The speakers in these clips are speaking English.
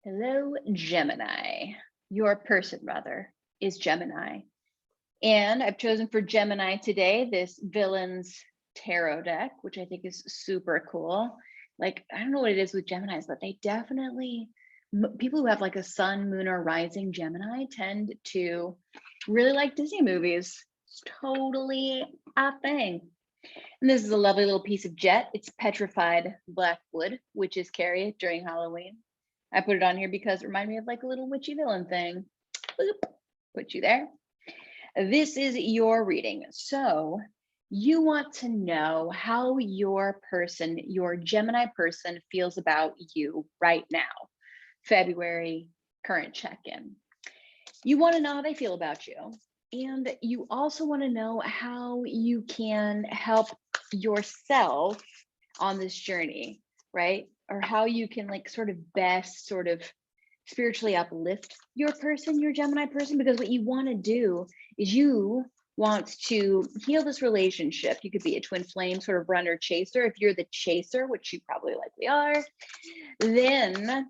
Hello, Gemini. Your person, rather, is Gemini. And I've chosen for Gemini today this Villains Tarot deck, which I think is super cool. Like, I don't know what it is with Geminis, but they definitely, people who have like a sun, moon, or rising Gemini tend to really like Disney movies. It's totally a thing. And this is a lovely little piece of jet. It's petrified black wood, witches carry it during Halloween. I put it on here because it reminded me of like a little witchy villain thing. Boop, put you there. This is your reading. So you want to know how your person, your Gemini person, feels about you right now. February current check-in. You want to know how they feel about you. And you also want to know how you can help yourself on this journey, right? Or how you can like sort of best sort of spiritually uplift your person, your Gemini person, because what you want to do is you want to heal this relationship. You could be a twin flame sort of runner chaser. If you're the chaser, which you probably likely are, then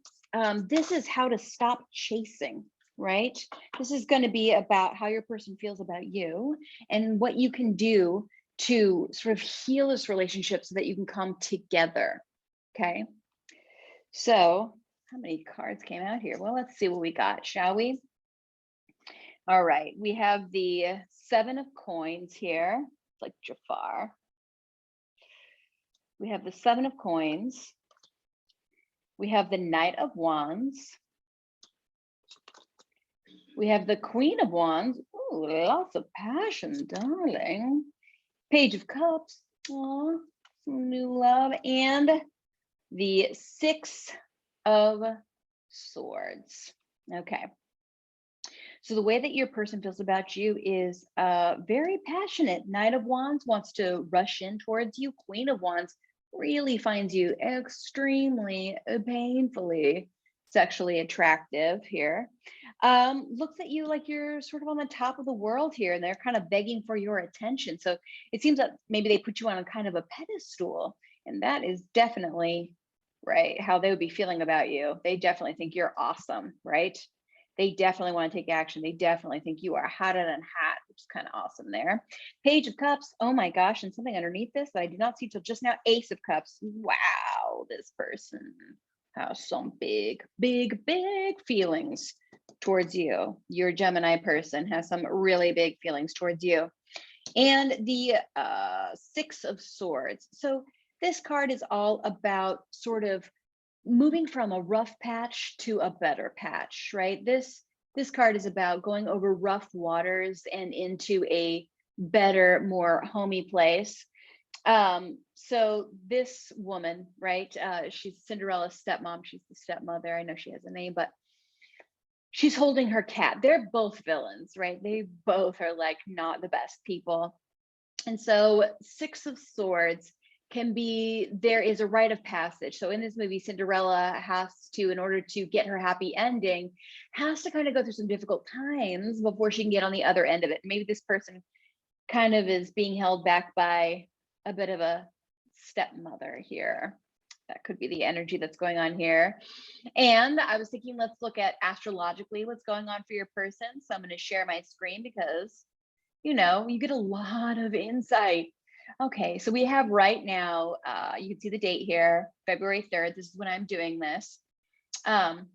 this is how to stop chasing, right? This is going to be about how your person feels about you and what you can do to sort of heal this relationship so that you can come together. Okay. So how many cards came out here? Well, let's see what we got, shall we? All right. We have the 7 of coins here. It's like Jafar. We have the 7 of coins. We have the Knight of Wands. We have the Queen of Wands. Ooh, lots of passion, darling. Page of Cups. Aww, some new love. And the 6 of Swords. Okay. So the way that your person feels about you is very passionate. Knight of Wands wants to rush in towards you. Queen of Wands really finds you extremely painfully sexually attractive here. Looks at you like you're sort of on the top of the world here, and they're kind of begging for your attention. So it seems that maybe they put you on a kind of a pedestal, and that is definitely right how they would be feeling about you. They definitely think you're awesome, right? They definitely want to take action. They definitely think you are hotter than hot, which is kind of awesome there. Page of Cups. Oh my gosh. And something underneath this that I did not see till just now. Ace of Cups. Wow. This person has some big, big, big feelings towards you. Your Gemini person has some really big feelings towards you. And the 6 of Swords. So this card is all about sort of moving from a rough patch to a better patch, right? This card is about going over rough waters and into a better, more homey place. So this woman, right? She's Cinderella's stepmom. She's the stepmother. I know she has a name, but she's holding her cat. They're both villains, right? They both are like not the best people. And so 6 of Swords can be, there is a rite of passage. So in this movie, Cinderella has to, in order to get her happy ending, has to kind of go through some difficult times before she can get on the other end of it. Maybe this person kind of is being held back by a bit of a stepmother here. That could be the energy that's going on here. And I was thinking, let's look at astrologically what's going on for your person. So I'm going to share my screen because, you know, you get a lot of insight. Okay, so we have right now, you can see the date here, February 3rd. This is when I'm doing this. I'm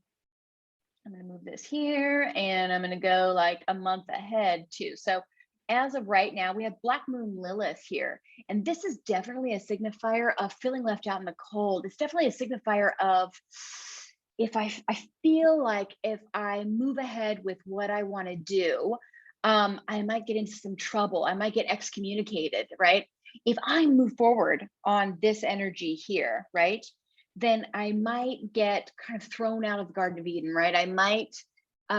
going to move this here and I'm going to go like a month ahead too. So as of right now, we have Black Moon Lilith here. And this is definitely a signifier of feeling left out in the cold. It's definitely a signifier of if I feel like if I move ahead with what I want to do, I might get into some trouble. I might get excommunicated, right? If I move forward on this energy here, right, then I might get kind of thrown out of the Garden of Eden, right? I might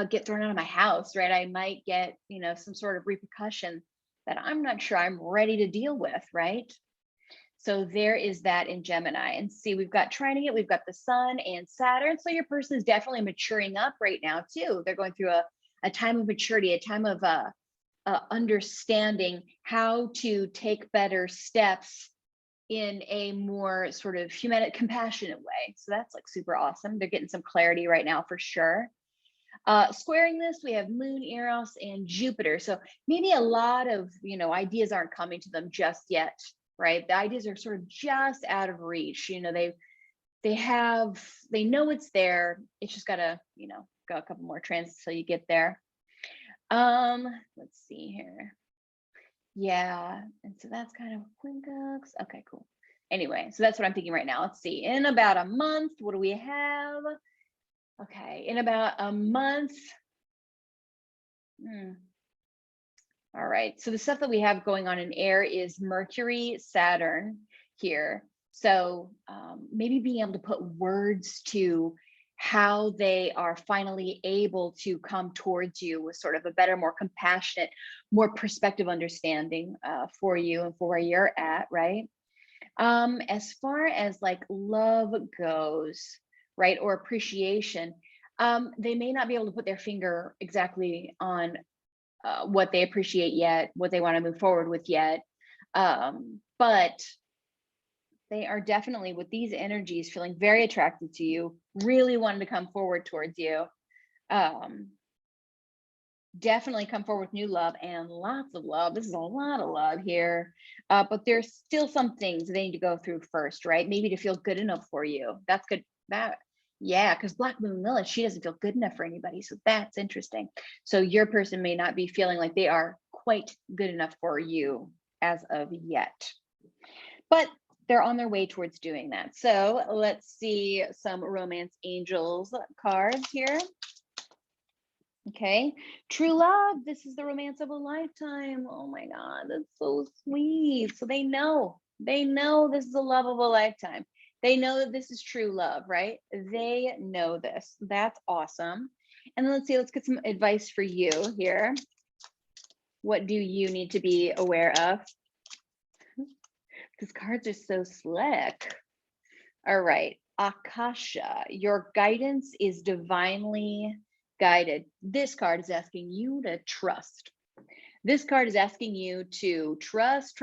get thrown out of my house, right? I might get, you know, some sort of repercussion that I'm not sure I'm ready to deal with, right? So there is that in Gemini. And see, we've got trining it, we've got the Sun and Saturn. So your person is definitely maturing up right now too. They're going through a time of maturity, a time of understanding how to take better steps in a more sort of human, compassionate way. So that's like super awesome. They're getting some clarity right now for sure. Squaring this, we have Moon, Eros, and Jupiter. So maybe a lot of, you know, ideas aren't coming to them just yet, right? The ideas are sort of just out of reach. You know, they know it's there. It's just gotta, you know, go a couple more transits till you get there. Let's see here. Yeah, and so that's kind of Quincux. Okay, cool. Anyway, so that's what I'm thinking right now. Let's see. In about a month, what do we have? Okay, in about a month. All right, so the stuff that we have going on in air is Mercury, Saturn here. So maybe being able to put words to how they are finally able to come towards you with sort of a better, more compassionate, more perspective understanding for you and for where you're at, right? As far as like love goes, right, or appreciation, they may not be able to put their finger exactly on what they appreciate yet, what they want to move forward with yet, but they are definitely, with these energies, feeling very attracted to you, really wanting to come forward towards you. Definitely come forward with new love and lots of love. This is a lot of love here, but there's still some things they need to go through first, right? Maybe to feel good enough for you. That's good. Yeah, because Black Moon Lilith, she doesn't feel good enough for anybody. So that's interesting. So your person may not be feeling like they are quite good enough for you as of yet, but they're on their way towards doing that. So let's see some romance angels cards here. Okay, true love. This is the romance of a lifetime. Oh my God, that's so sweet. So they know this is the love of a lifetime. They know that this is true love, right? They know this. That's awesome. And then let's get some advice for you here. What do you need to be aware of? These cards are so slick. All right, Akasha, your guidance is divinely guided. This card is asking you to trust. This card is asking you to trust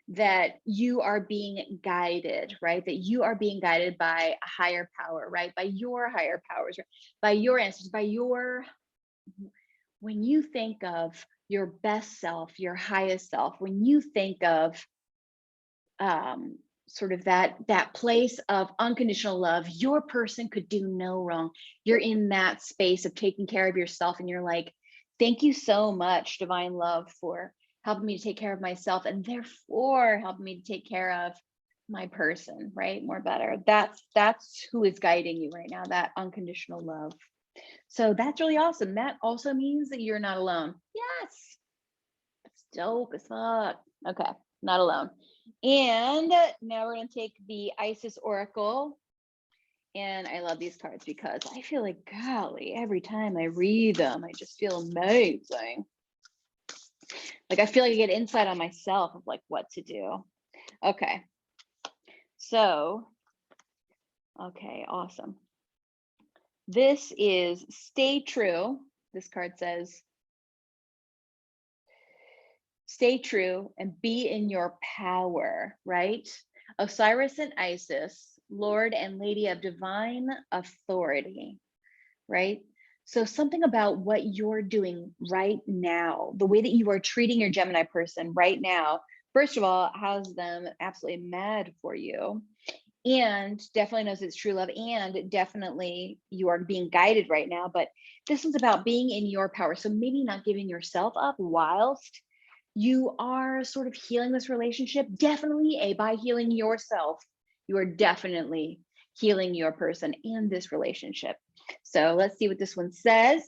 that you are being guided, right? That you are being guided by a higher power, right? By your higher powers, right? By your ancestors, by your, when you think of your best self, your highest self, when you think of sort of that place of unconditional love, your person could do no wrong. You're in that space of taking care of yourself, and you're like, thank you so much, divine love, for helping me to take care of myself, and therefore helping me to take care of my person, right? More better. That's who is guiding you right now, that unconditional love. So that's really awesome. That also means that you're not alone. Yes, it's dope as fuck. Okay, not alone. And now we're going to take the Isis Oracle. And I love these cards because I feel like, golly, every time I read them, I just feel amazing. Like, I feel like I get insight on myself of like what to do. Okay. So, okay, awesome. This is stay true. This card says, stay true and be in your power, right? Osiris and Isis, Lord and Lady of divine authority, right? So something about what you're doing right now, the way that you are treating your Gemini person right now, first of all, has them absolutely mad for you, and definitely knows it's true love, and definitely you are being guided right now. But this is about being in your power. So maybe not giving yourself up whilst you are sort of healing this relationship. Definitely by healing yourself, you are definitely healing your person in this relationship. So let's see what this one says.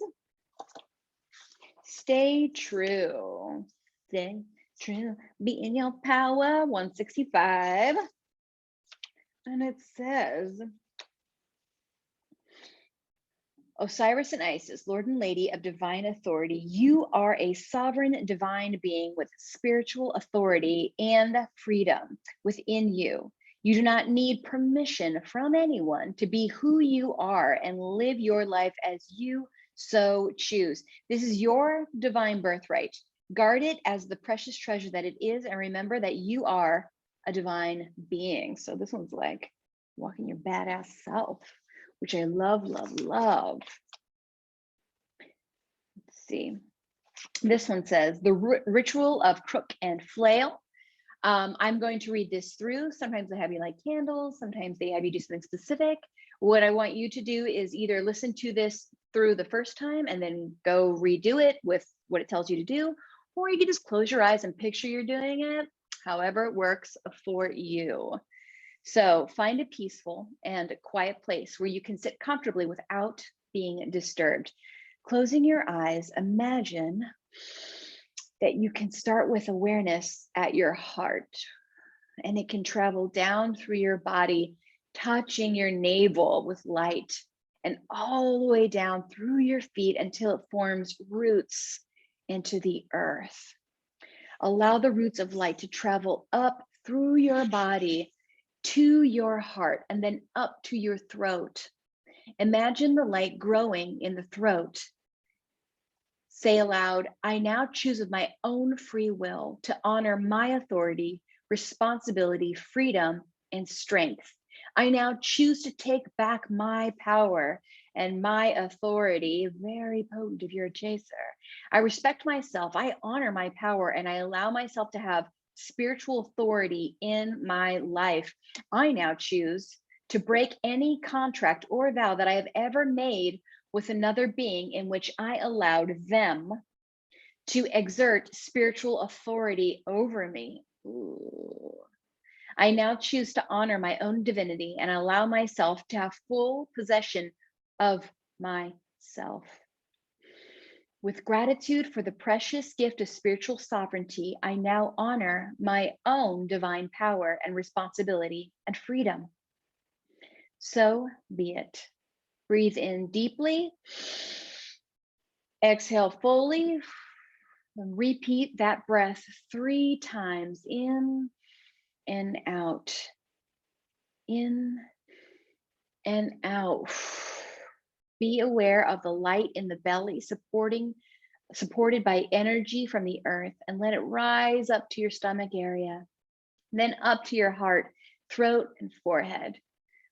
Stay true. Stay true. Be in your power. 165. And it says, Osiris and Isis, Lord and Lady of divine authority, you are a sovereign divine being with spiritual authority and freedom within you. You do not need permission from anyone to be who you are and live your life as you so choose. This is your divine birthright. Guard it as the precious treasure that it is, and remember that you are a divine being. So this one's like walking your badass self, which I love, love, love. Let's see. This one says, the ritual of crook and flail. I'm going to read this through. Sometimes they have you light candles. Sometimes they have you do something specific. What I want you to do is either listen to this through the first time and then go redo it with what it tells you to do, or you can just close your eyes and picture you're doing it, however it works for you. So find a peaceful and quiet place where you can sit comfortably without being disturbed. Closing your eyes, imagine that you can start with awareness at your heart, and it can travel down through your body, touching your navel with light, and all the way down through your feet until it forms roots into the earth. Allow the roots of light to travel up through your body to your heart and then up to your throat. Imagine the light growing in the throat. Say aloud, I now choose of my own free will to honor my authority, responsibility, freedom, and strength. I now choose to take back my power and my authority. Very potent if you're a chaser. I respect myself, I honor my power, and I allow myself to have spiritual authority in my life. I now choose to break any contract or vow that I have ever made with another being in which I allowed them to exert spiritual authority over me. Ooh. I now choose to honor my own divinity and allow myself to have full possession of myself. With gratitude for the precious gift of spiritual sovereignty, I now honor my own divine power and responsibility and freedom. So be it. Breathe in deeply. Exhale fully. And repeat that breath 3 times, in and out. In and out. Be aware of the light in the belly supported by energy from the earth, and let it rise up to your stomach area, then up to your heart, throat, and forehead.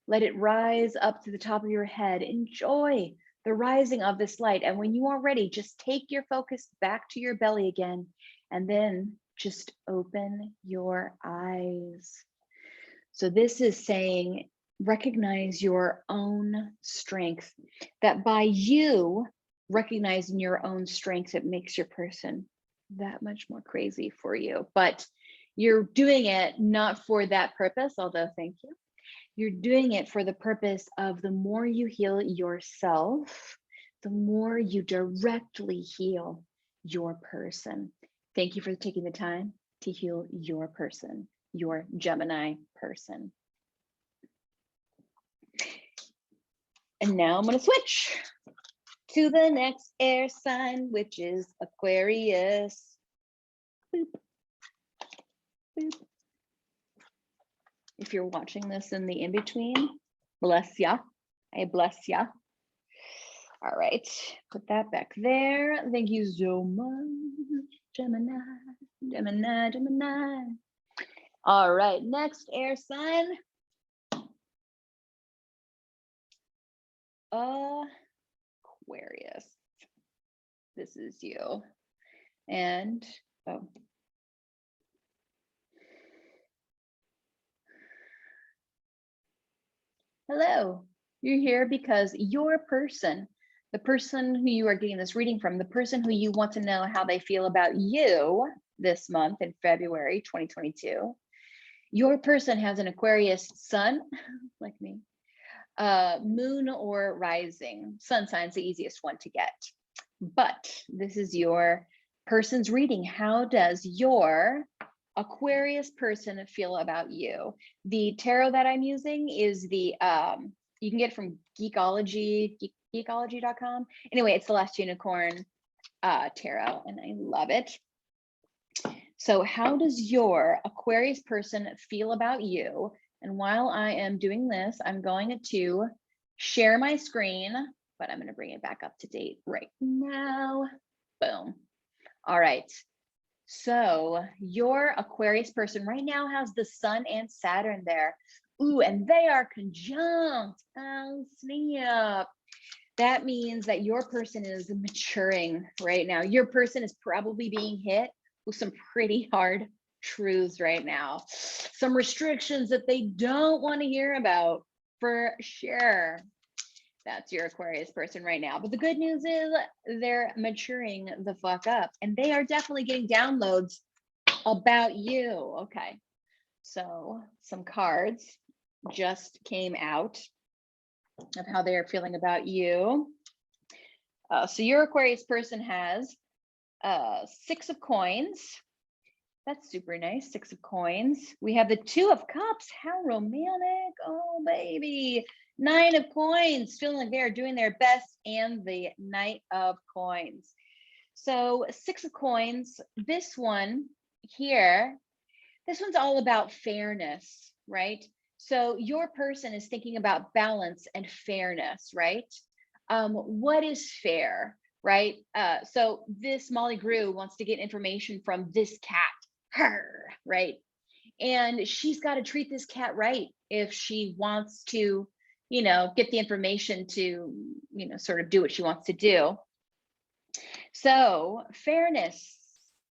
Let it rise up to the top of your head. Enjoy the rising of this light. And when you are ready, just take your focus back to your belly again, and then just open your eyes. So this is saying, recognize your own strength, that by you recognizing your own strength, it makes your person that much more crazy for you. But you're doing it not for that purpose, although thank you. You're doing it for the purpose of the more you heal yourself, the more you directly heal your person. Thank you for taking the time to heal your person, your Gemini person. And now I'm going to switch to the next air sign, which is Aquarius. Boop. Boop. If you're watching this in the in-between, bless ya. I bless ya. All right, put that back there. Thank you so much, Gemini, Gemini, Gemini. All right, next air sign. Aquarius. This is you. And, oh. Hello, you're here because your person, the person who you are getting this reading from, the person who you want to know how they feel about you this month in February 2022, your person has an Aquarius sun, like me, moon or rising. Sun sign's the easiest one to get. But this is your person's reading. How does your Aquarius person feel about you? The tarot that I'm using is the, you can get it from Geekology, geekology.com. Anyway, it's the Last Unicorn tarot, and I love it. So how does your Aquarius person feel about you? And while I am doing this, I'm going to share my screen, but I'm going to bring it back up to date right now. Boom. All right. So your Aquarius person right now has the Sun and Saturn there. Ooh, and they are conjunct. Oh, snap. That means that your person is maturing right now. Your person is probably being hit with some pretty hard truths right now. Some restrictions that they don't want to hear about for sure. That's your Aquarius person right now. But the good news is they're maturing the fuck up and they are definitely getting downloads about you. Okay. So some cards just came out of how they are feeling about you. So your Aquarius person has 6 of coins. That's super nice. 6 of coins. We have the 2 of cups. How romantic. Oh, baby. 9 of coins. Feeling like they are doing their best. And the Knight of coins. So 6 of coins. This one here, this one's all about fairness, right? So your person is thinking about balance and fairness, right? What is fair, right? So this Molly Grew wants to get information from this cat, her, right? And she's got to treat this cat right if she wants to, you know, get the information to, you know, sort of do what she wants to do. So fairness,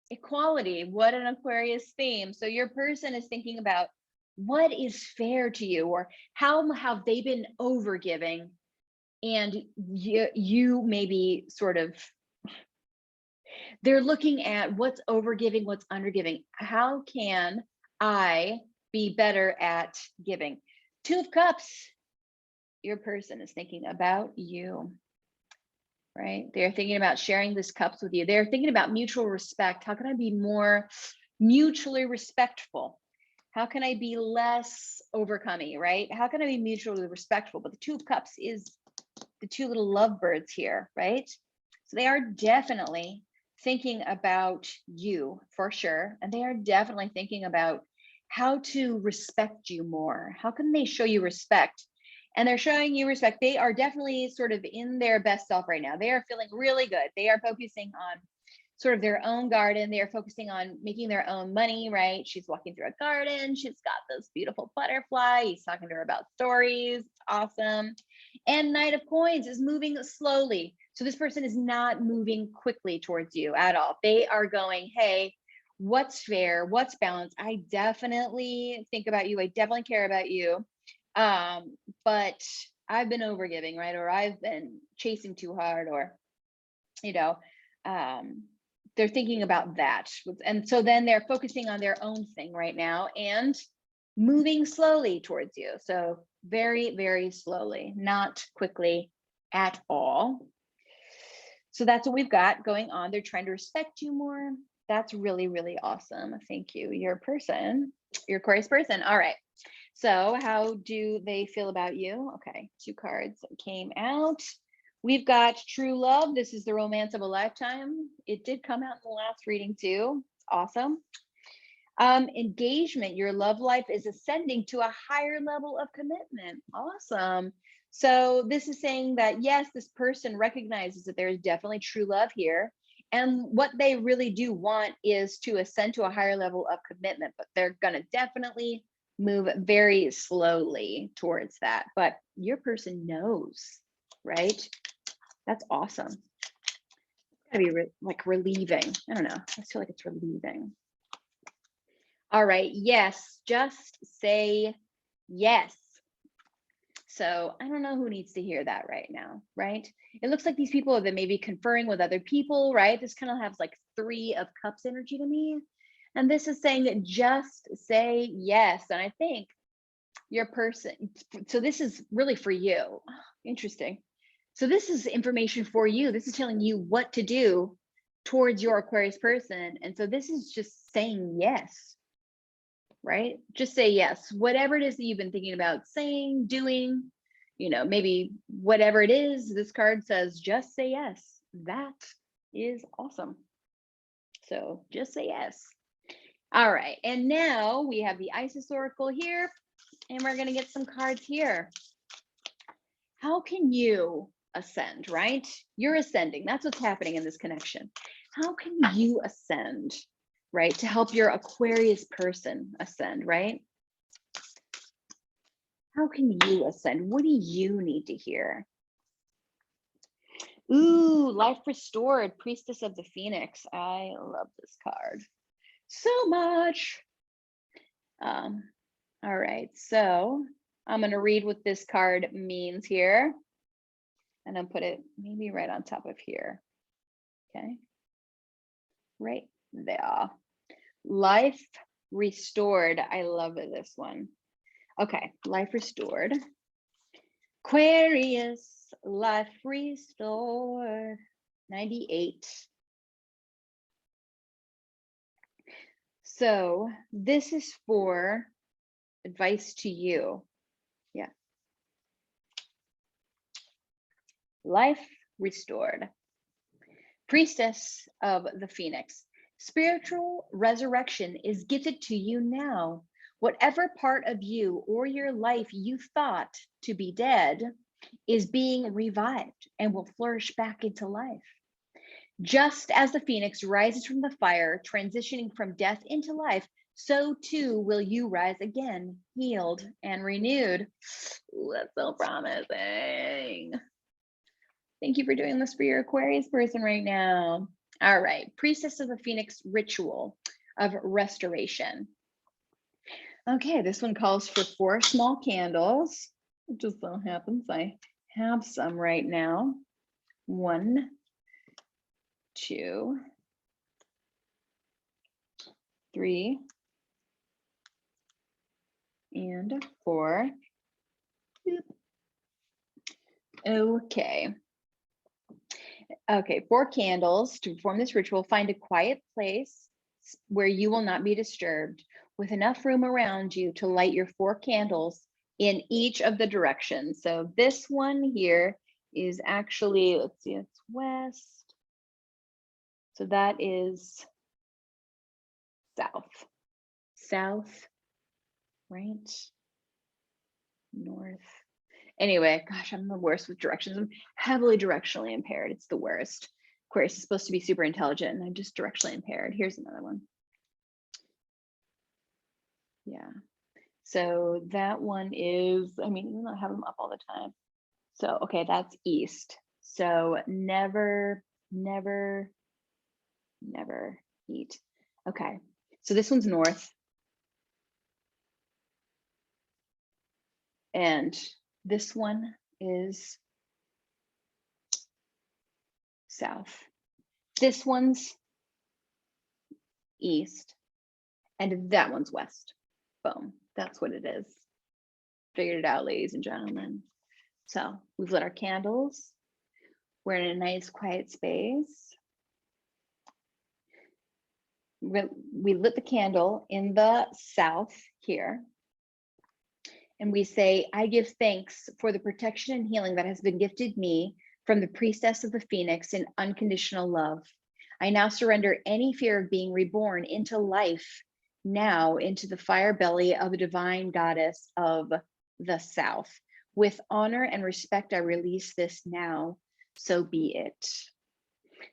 equality, what an Aquarius theme. So your person is thinking about what is fair to you, or how have they been overgiving, and you maybe sort of, they're looking at what's overgiving, what's undergiving. How can I be better at giving? 2 of Cups, your person is thinking about you, right? They're thinking about sharing this cups with you. They're thinking about mutual respect. How can I be more mutually respectful? How can I be less overcoming, right? How can I be mutually respectful? But the 2 of Cups is the 2 little lovebirds here, right? So they are definitely thinking about you for sure. And they are definitely thinking about how to respect you more. How can they show you respect? And they're showing you respect. They are definitely sort of in their best self right now. They are feeling really good. They are focusing on sort of their own garden. They are focusing on making their own money, right? She's walking through a garden. She's got this beautiful butterfly. He's talking to her about stories. It's awesome. And Knight of Coins is moving slowly. So this person is not moving quickly towards you at all. They are going, hey, what's fair? What's balanced? I definitely think about you. I definitely care about you. But I've been overgiving, right? Or I've been chasing too hard, or, you know, they're thinking about that. And so then they're focusing on their own thing right now and moving slowly towards you. So very, very slowly, not quickly at all. So that's what we've got going on. They're trying to respect you more. That's really, really awesome. Thank you. Your person, your Aquarius person. All right. So how do they feel about you? Okay, 2 cards came out. We've got true love. This is the romance of a lifetime. It did come out in the last reading too. It's awesome. Engagement, your love life is ascending to a higher level of commitment. Awesome. So this is saying that, yes, this person recognizes that there is definitely true love here. And what they really do want is to ascend to a higher level of commitment, but they're going to definitely move very slowly towards that. But your person knows, right? That's awesome. It's gotta be like relieving. I don't know. I feel like it's relieving. All right. Yes. Just say yes. So I don't know who needs to hear that right now, right? It looks like these people have been maybe conferring with other people, right? This kind of has like 3 of Cups energy to me. And this is saying that just say yes. And I think your person, so this is really for you. Oh, interesting. So this is information for you. This is telling you what to do towards your Aquarius person. And so this is just saying yes, right? Just say yes. Whatever it is that you've been thinking about saying, doing, you know, maybe whatever it is, this card says, just say yes. That is awesome. So just say yes. All right. And now we have the Isis Oracle here, and we're going to get some cards here. How can you ascend, right? You're ascending. That's what's happening in this connection. How can you ascend? right? To help your Aquarius person ascend, right? How can you ascend? What do you need to hear? Ooh, life restored, priestess of the phoenix. I love this card so much. All right, so I'm going to read what this card means here, and I'll put it maybe right on top of here. Okay, right there. Life restored. I love this one. Okay, life restored. Aquarius, life restored. 98. So this is for advice to you. Yeah. Life restored. Priestess of the Phoenix. Spiritual resurrection is gifted to you now. Whatever part of you or your life you thought to be dead is being revived and will flourish back into life. Just as the phoenix rises from the fire, transitioning from death into life, so too will you rise again, healed and renewed. Ooh, that's so promising. Thank you for doing this for your Aquarius person right now. All right, Priestess of the Phoenix ritual of restoration. Okay, this one calls for 4 small candles. It just so happens I have some right now. 1, 2, 3, and 4. Okay. Okay, 4 candles to perform this ritual. Find a quiet place where you will not be disturbed, with enough room around you to light your 4 candles in each of the directions. So this one here is actually, let's see, it's west. So that is south, right? North. Anyway, gosh, I'm the worst with directions. I'm heavily directionally impaired. It's the worst. Aquarius is supposed to be super intelligent, and I'm just directionally impaired. Here's another one. Yeah. So that one is, I mean, I have them up all the time. So, okay, that's east. So never eat. Okay. So this one's north. And this one is south. This one's east. And that one's west. Boom. That's what it is. Figured it out, ladies and gentlemen. So we've lit our candles. We're in a nice quiet space. We lit the candle in the south here. And we say, I give thanks for the protection and healing that has been gifted me from the priestess of the Phoenix in unconditional love. I now surrender any fear of being reborn into life, now into the fire belly of the divine goddess of the South. With honor and respect, I release this now, so be it.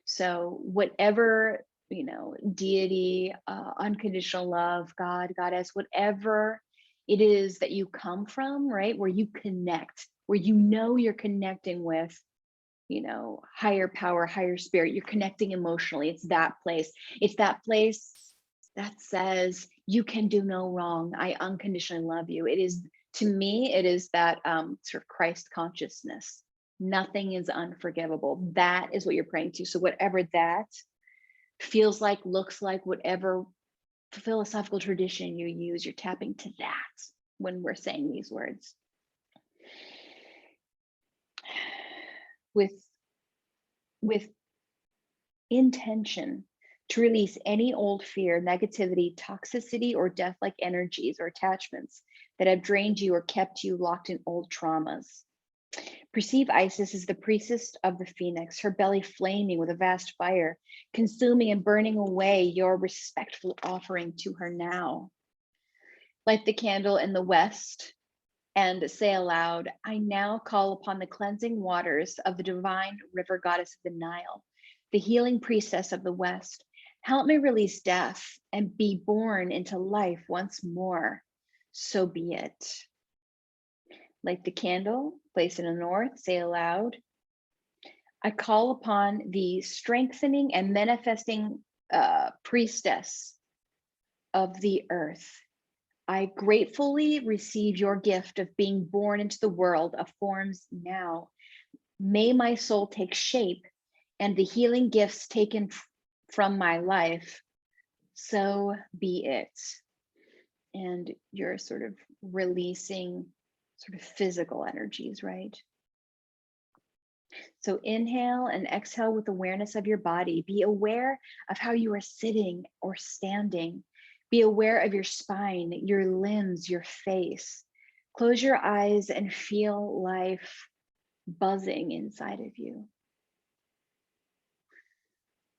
So whatever, you know, deity, unconditional love, God, goddess, whatever it is that you come from, right? Where you connect, where you know you're connecting with, you know, higher power, higher spirit, you're connecting emotionally. It's that place. It's that place that says you can do no wrong. I unconditionally love you. It is, to me, it is that sort of Christ consciousness. Nothing is unforgivable. That is what you're praying to. So whatever that feels like, looks like, whatever philosophical tradition you use, you're tapping to that when we're saying these words. With intention to release any old fear, negativity, toxicity, or death-like energies or attachments that have drained you or kept you locked in old traumas. Perceive Isis as the priestess of the Phoenix, her belly flaming with a vast fire, consuming and burning away your respectful offering to her now. Light the candle in the west and say aloud, I now call upon the cleansing waters of the divine river goddess of the Nile, the healing priestess of the West, Help me release death and be born into life once more. So be it. Light the candle, place it in the north, say aloud. I call upon the strengthening and manifesting priestess of the earth. I gratefully receive your gift of being born into the world of forms now. May my soul take shape and the healing gifts taken from my life. So be it. And you're sort of releasing sort of physical energies, right? So inhale and exhale with awareness of your body. Be aware of how you are sitting or standing. Be aware of your spine, your limbs, your face. Close your eyes and feel life buzzing inside of you.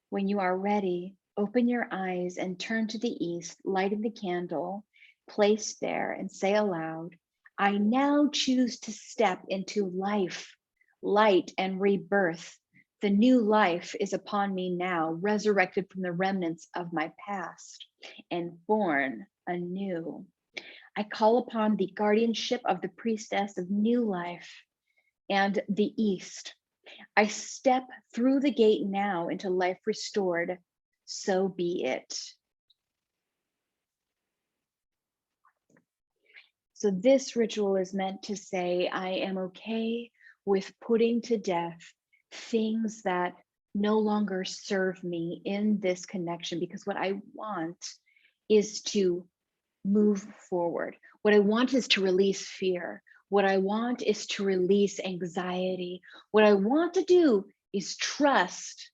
When you are ready, open your eyes and turn to the east, lighting the candle placed there, and say aloud, I now choose to step into life, light, and rebirth. The new life is upon me now, resurrected from the remnants of my past and born anew. I call upon the guardianship of the priestess of new life and the east. I step through the gate now into life restored. So be it. So this ritual is meant to say, I am okay with putting to death things that no longer serve me in this connection, because what I want is to move forward. What I want is to release fear. What I want is to release anxiety. What I want to do is trust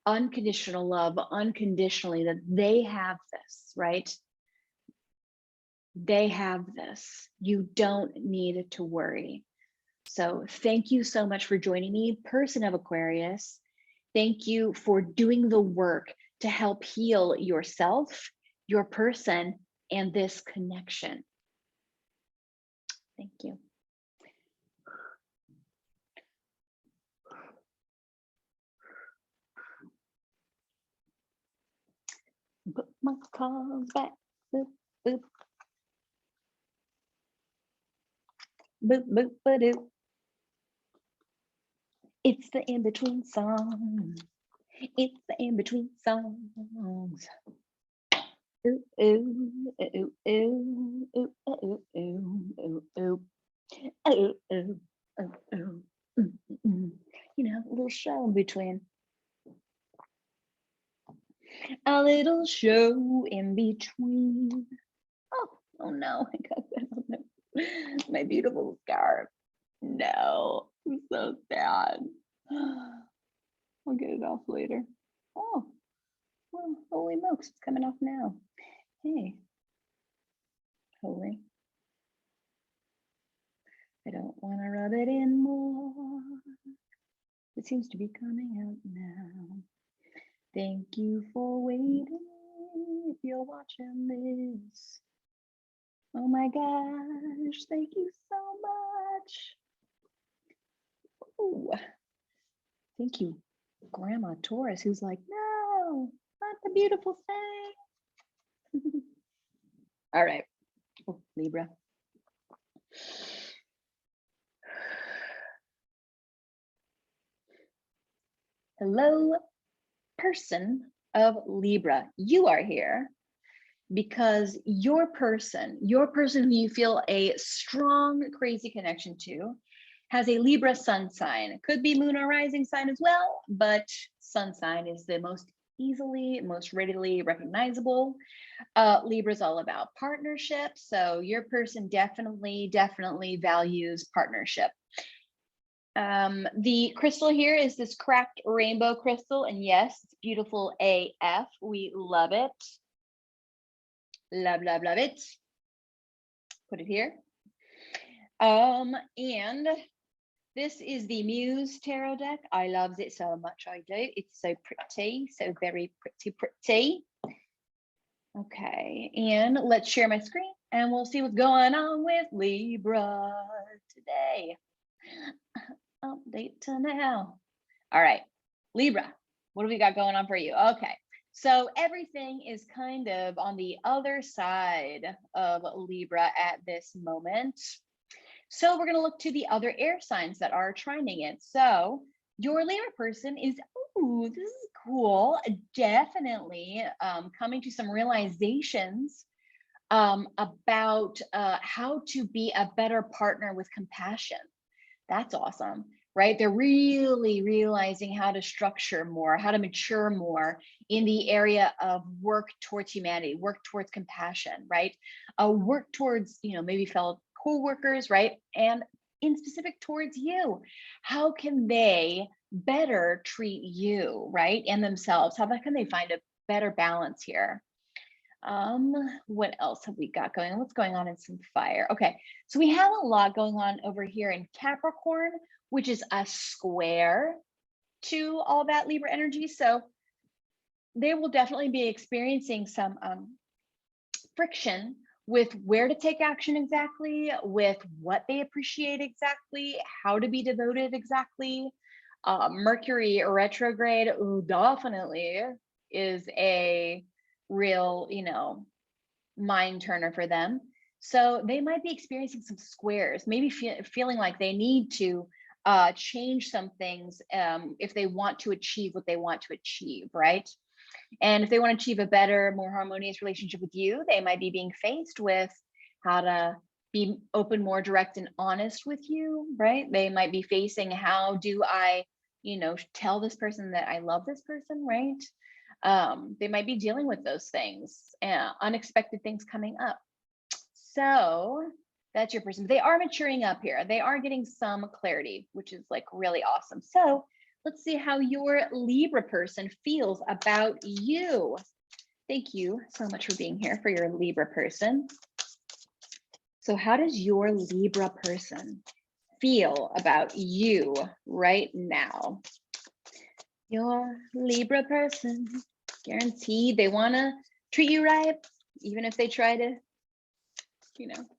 unconditional love, unconditionally, that they have this, right? They have this. You don't need to worry. So thank you so much for joining me, person of Aquarius. Thank you for doing the work to help heal yourself, your person, and this connection. Thank you. Put my cards back. Boop, boop. Boop, boop, ba-doop. It's the in-between song. It's the in-between songs. Ooh, ooh, ooh, ooh, ooh, ooh, ooh, ooh, ooh, ooh, ooh, ooh, ooh. You know, a little show in between. A little show in between. Oh no, I got that on my beautiful scarf. No, I'm so sad. I'll get it off later. Oh, well, holy smokes, it's coming off now. Hey, holy. I don't want to rub it in more. It seems to be coming out now. Thank you for waiting if you're watching this. Oh my gosh, thank you so much. Ooh. Thank you, Grandma Taurus, who's like, no, not the beautiful thing. All right, oh, Libra. Hello, person of Libra. You are here because your person who you feel a strong, crazy connection to, has a Libra sun sign. It could be moon or rising sign as well, but sun sign is the most readily recognizable. Libra is all about partnership. So your person definitely values partnership. The crystal here is this cracked rainbow crystal, and yes, it's beautiful AF. We love it. Love it. Put it here. And this is the Muse tarot deck. I love it so much. I do. It's so pretty, so very pretty. Okay, and let's share my screen and we'll see what's going on with Libra today. Update to now. All right, Libra, what do we got going on for you? Okay, So everything is kind of on the other side of Libra at this moment. So we're going to look to the other air signs that are trining it. So your Libra person is, ooh, this is cool. Definitely coming to some realizations about how to be a better partner with compassion. That's awesome, right? They're really realizing how to structure more, how to mature more in the area of work towards humanity, work towards compassion, right? Work towards, maybe fellow co-workers, right? And in specific towards you. How can they better treat you, right? And themselves? How can they find a better balance here? What else have we got going on? What's going on in some fire? Okay, so we have a lot going on over here in Capricorn, which is a square to all that Libra energy. So they will definitely be experiencing some friction with where to take action exactly, with what they appreciate exactly, how to be devoted exactly. Mercury retrograde, ooh, definitely is a real, mind turner for them. So they might be experiencing some squares, maybe feeling like they need to change some things if they want to achieve what they want to achieve, right? And if they want to achieve a better, more harmonious relationship with you, they might be being faced with how to be open, more direct and honest with you, right? They might be facing, how do I, tell this person that I love this person, right? They might be dealing with those things, unexpected things coming up. So that's your person. They are maturing up here. They are getting some clarity, which is like really awesome. So let's see how your Libra person feels about you. Thank you so much for being here for your Libra person. So how does your Libra person feel about you right now? Your Libra person, guaranteed they want to treat you right, even if they try to,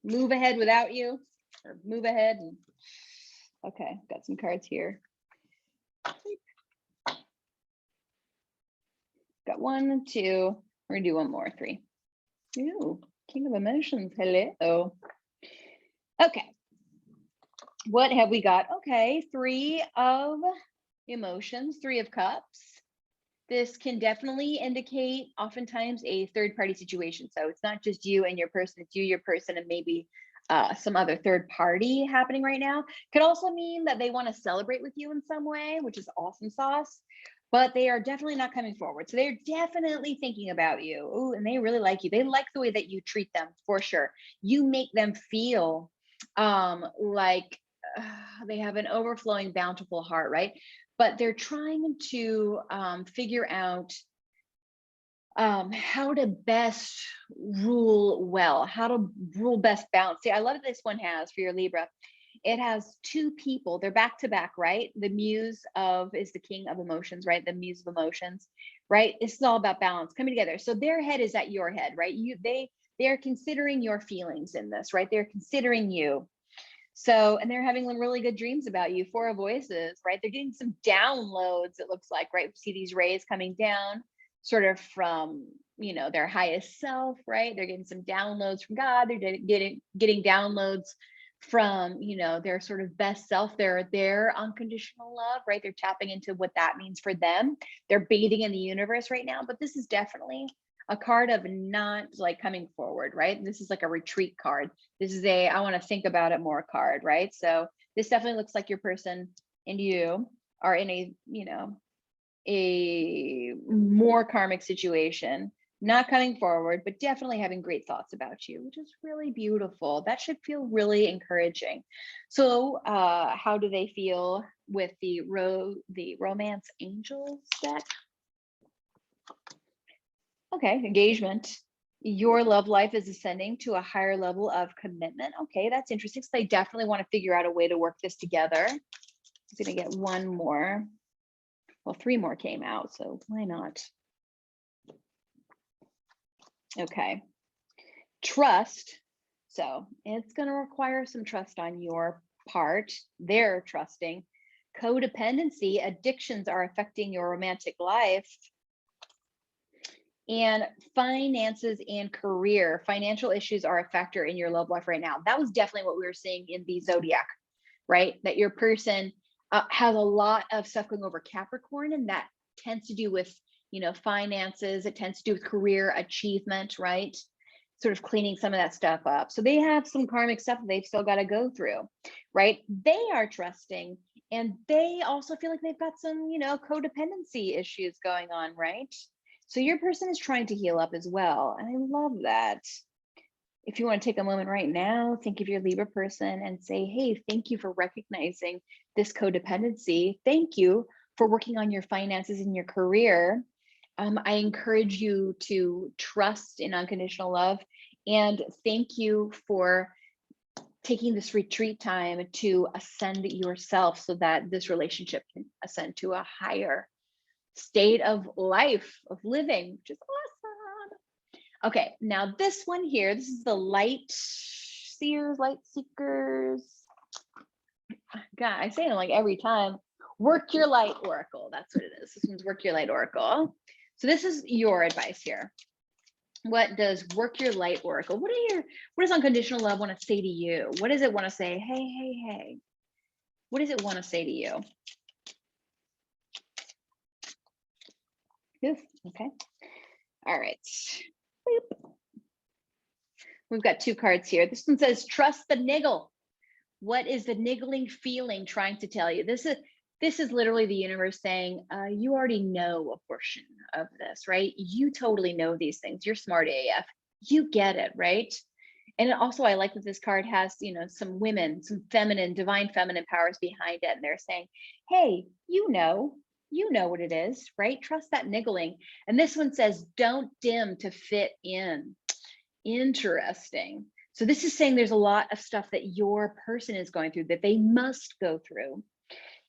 move ahead without you, or move ahead. And okay, got some cards here. Got 1, 2. We're gonna do one more, 3. Ooh, King of Emotions. Hello. Okay. What have we got? Okay, 3 of Emotions, 3 of Cups. This can definitely indicate oftentimes a third-party situation. So it's not just you and your person, it's you, your person, and maybe some other third party happening right now. Could also mean that they want to celebrate with you in some way, which is awesome sauce, but they are definitely not coming forward. So they're definitely thinking about you. Ooh, and they really like you. They like the way that you treat them, for sure. You make them feel like they have an overflowing, bountiful heart, right? But they're trying to figure out how to best rule well, how to rule best balance. See, I love this one has for your Libra. It has 2 people. They're back to back, right? The muse is the king of emotions, right? The muse of emotions, right? This is all about balance coming together. So their head is at your head, right? They're considering your feelings in this, right? They're considering you. So, and they're having really good dreams about you. 4 of Voices, right? They're getting some downloads, it looks like, right? We see these rays coming down sort of from, their highest self, right? They're getting some downloads from God. They're getting downloads from, their sort of best self, their unconditional love, right? They're tapping into what that means for them. They're bathing in the universe right now, but this is definitely a card of not like coming forward, right? This is like a retreat card. This is I want to think about it more card, right? So this definitely looks like your person and you are in a more karmic situation, not coming forward, but definitely having great thoughts about you, which is really beautiful. That should feel really encouraging. So how do they feel with the Romance Angels deck? Okay, engagement. Your love life is ascending to a higher level of commitment. Okay, that's interesting. So they definitely want to figure out a way to work this together. I'm going to get 1 more. Well, 3 more came out, so why not? Okay. Trust. So it's going to require some trust on your part. They're trusting. Codependency. Addictions are affecting your romantic life. And finances and career. Financial issues are a factor in your love life right now. That was definitely what we were seeing in the zodiac, right? That your person has a lot of stuff going over Capricorn, and that tends to do with, you know, finances. It tends to do with career achievement, right? Sort of cleaning some of that stuff up. So they have some karmic stuff that they've still got to go through, right? They are trusting, and they also feel like they've got some, you know, codependency issues going on, right? So your person is trying to heal up as well. And I love that. If you want to take a moment right now, think of your Libra person and say, hey, thank you for recognizing this codependency. Thank you for working on your finances and your career. I encourage you to trust in unconditional love. And thank you for taking this retreat time to ascend yourself so that this relationship can ascend to a higher state of life, of living, which is awesome. Okay, now this one here, this is the light seers, light seekers. God, I say it like every time. Work your light oracle. That's what it is. This one's work your light oracle. So this is your advice here. What does work your light oracle? What does unconditional love want to say to you? What does it want to say? Hey, hey, hey. What does it want to say to you? Okay. All right. Boop. We've got two cards here. This one says, trust the niggle. What is the niggling feeling trying to tell you? This is literally the universe saying, you already know a portion of this, right? You totally know these things. You're smart AF. You get it, right? And also, I like that this card has, you know, some women, some feminine, divine feminine powers behind it. And they're saying, hey, you know what it is, right? Trust that niggling. And this one says, don't dim to fit in. Interesting. So this is saying there's a lot of stuff that your person is going through that they must go through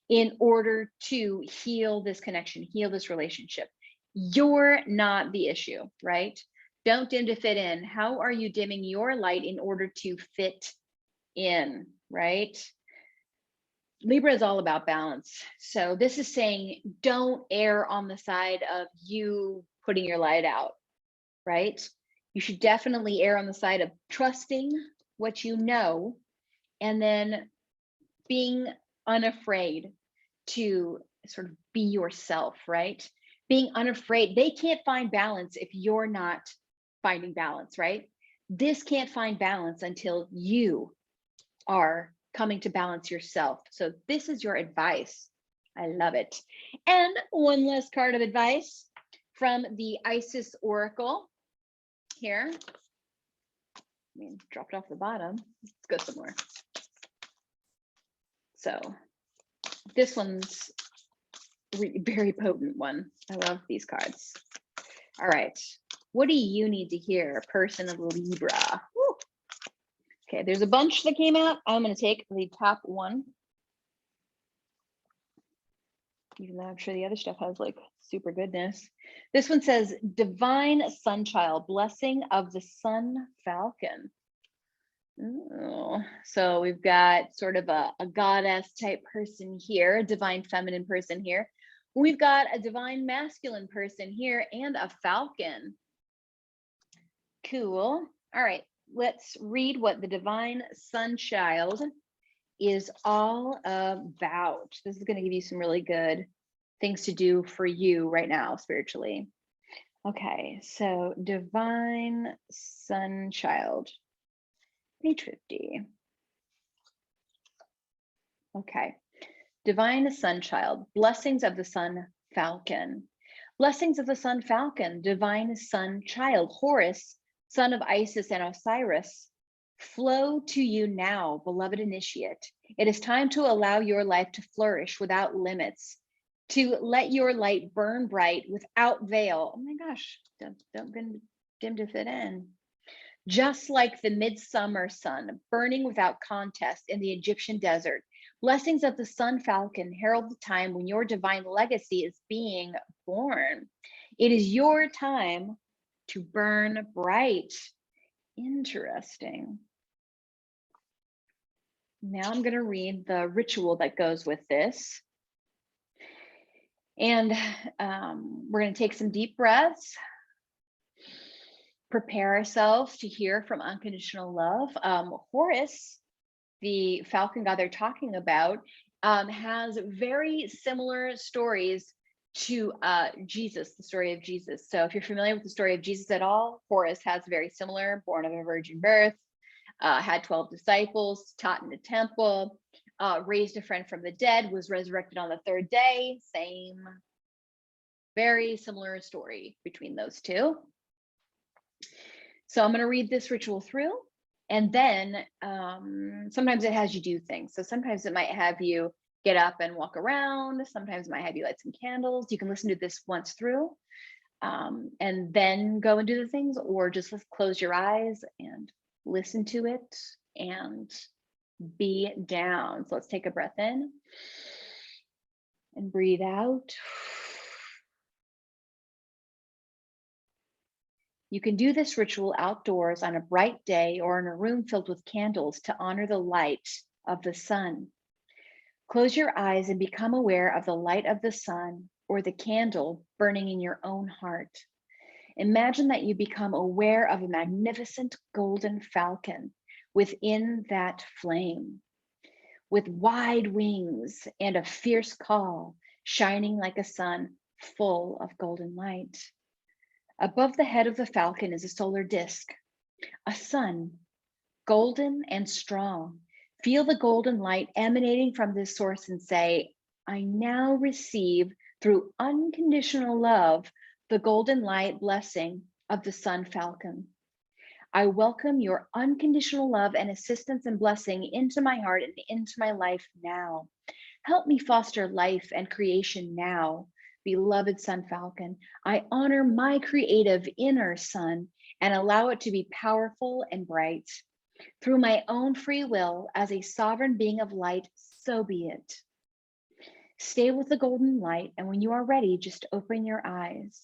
in order to heal this connection, heal this relationship. You're not the issue, right? Don't dim to fit in. How are you dimming your light in order to fit in, right? Libra is all about balance. So this is saying don't err on the side of you putting your light out, right? You should definitely err on the side of trusting what you know, and then being unafraid to sort of be yourself, right? Being unafraid. They can't find balance if you're not finding balance, right? This can't find balance until you are coming to balance yourself. So this is your advice. I love it. And one last card of advice from the Isis Oracle here. I mean, dropped off the bottom. Let's go somewhere. So this one's very potent one. I love these cards. All right. What do you need to hear, person of Libra? Woo. Okay, there's a bunch that came out. I'm going to take the top one. Even though I'm sure the other stuff has like super goodness. This one says, divine sunchild, blessing of the sun falcon. Ooh. So we've got sort of a goddess type person here, a divine feminine person here. We've got a divine masculine person here and a falcon. Cool. All right, let's read what the divine sunchild is all about. This is going to give you some really good things to do for you right now spiritually. Okay, so divine sunchild. Page 50. Okay, divine sunchild, blessings of the sun falcon. Blessings of the sun falcon, divine sun child, Horus, son of Isis and Osiris, flow to you now, beloved initiate. It is time to allow your life to flourish without limits, to let your light burn bright without veil. Oh my gosh, don't dim to fit in. Just like the midsummer sun, burning without contest in the Egyptian desert, blessings of the sun falcon herald the time when your divine legacy is being born. It is your time to burn bright. Interesting. Now I'm going to read the ritual that goes with this. And we're going to take some deep breaths. prepare ourselves to hear from unconditional love. Horus, the falcon god they're talking about, has very similar stories to Jesus, the story of Jesus. So if you're familiar with the story of Jesus at all, Horus has very similar, born of a virgin birth, had 12 disciples, taught in the temple, raised a friend from the dead, was resurrected on the third day. Same, very similar story between those two. So I'm going to read this ritual through, and then sometimes it has you do things. So sometimes it might have you get up and walk around. Sometimes it might have you light some candles. You can listen to this once through and then go and do the things, or just close your eyes and listen to it and be down. So let's take a breath in and breathe out. You can do this ritual outdoors on a bright day or in a room filled with candles to honor the light of the sun. Close your eyes and become aware of the light of the sun or the candle burning in your own heart. Imagine that you become aware of a magnificent golden falcon within that flame, with wide wings and a fierce call, shining like a sun full of golden light. Above the head of the falcon is a solar disk, a sun, golden and strong. Feel the golden light emanating from this source and say, I now receive through unconditional love the golden light blessing of the sun falcon. I welcome your unconditional love and assistance and blessing into my heart and into my life now. Help me foster life and creation now. Beloved sun falcon, I honor my creative inner sun and allow it to be powerful and bright. Through my own free will, as a sovereign being of light, so be it. Stay with the golden light, and when you are ready, just open your eyes.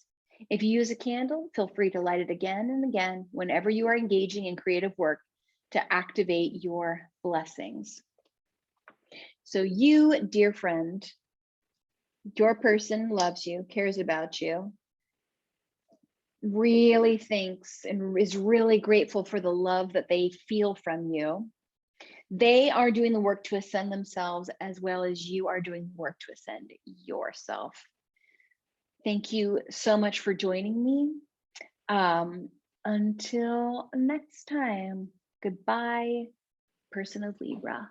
If you use a candle, feel free to light it again and again whenever you are engaging in creative work to activate your blessings. So you, dear friend, your person loves you, cares about you, really thinks and is really grateful for the love that they feel from you. They are doing the work to ascend themselves as well as you are doing the work to ascend yourself. Thank you so much for joining me. Until next time, goodbye, person of Libra.